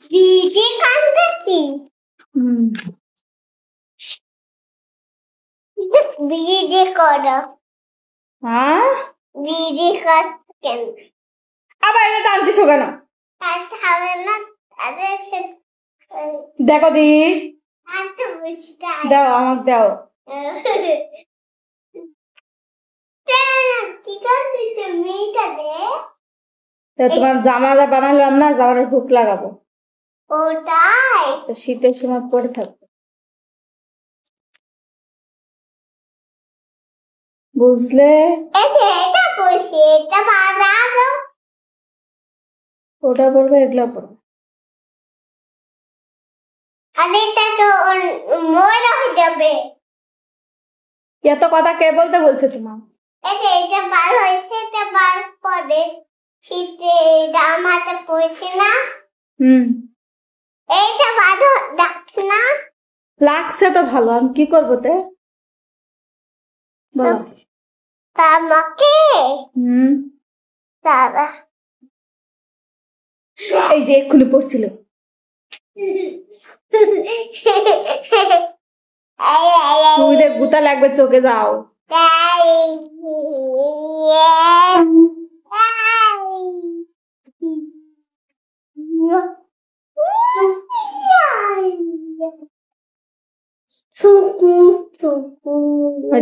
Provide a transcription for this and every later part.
দিদি কান্দে কি দিদি করো দিদি কাজ কেন আবার এটা টানতেছো কেন হবে না দেখো দি দাও আমাকে দাও কি করবি তুমি তোমার জামা যা বানালাম না জামার হুক লাগাবো ওটাই শীতের সময় পরে থাকবে বুঝলে এটা বসে এটা বানাবো ওটা করবে এগুলা করবে আর এটা তো ময়লা হয়ে যাবে এত কথা কে বলতে বলছে তোমার এটা বার হয়েছে এটা বার করে শীতে জামাটা পড়ছে না এইটা ভালো লাগছে না লাগছে তো ভালো আমি কি করবো তে বলো আমাকে দাদা এই যে এক্ষুনি পড়ছিল সুইদের গুতা লাগবে চোখে যাও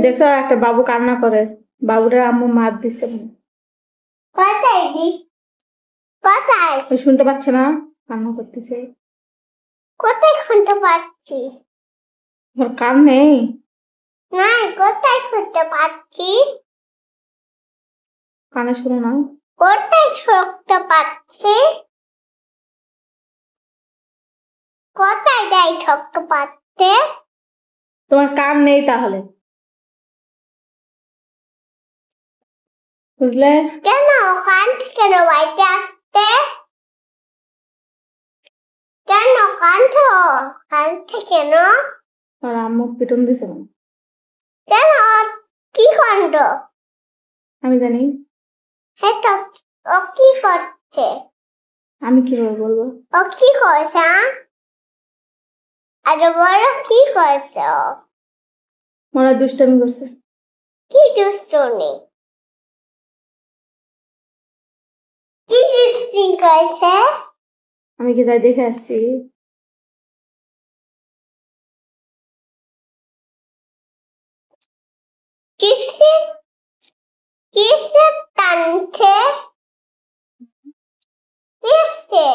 দেখছো একটা বাবু কান্না করে বাবুটা আম্মু মার দিচ্ছে কোথায় কোথায় শুনতে পাচ্ছে না কান্না করতেছে কোথায় শুনতে পাচ্ছি কান নেই না কোথায় শুনতে পাচ্ছি কানে শোনো না কোথায় শুনতে পাচ্ছি কোথায় যাই শুনতে পাচ্ছে তোমার কান নেই তাহলে বুঝলে কেন কান থেকে বাইতে আসতে কেন কান থেকে না আর আম্মু পিটন দিছে কেন কি কাণ্ড আমি জানি এটা ও কি করছে আমি কিভাবে বলবো ও কি করছে আর বড় কি করছে মনে দুষ্টামি করছে কি দুষ্টুমি কি দুষ্টুমি করছে আমি কি তাই দেখে আসছি কিসে টানছে কিসে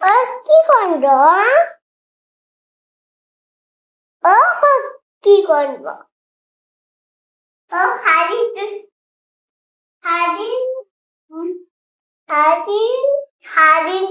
ও কি কাণ্ড ও কি করব ও হারিন হারিন হারিন হারিন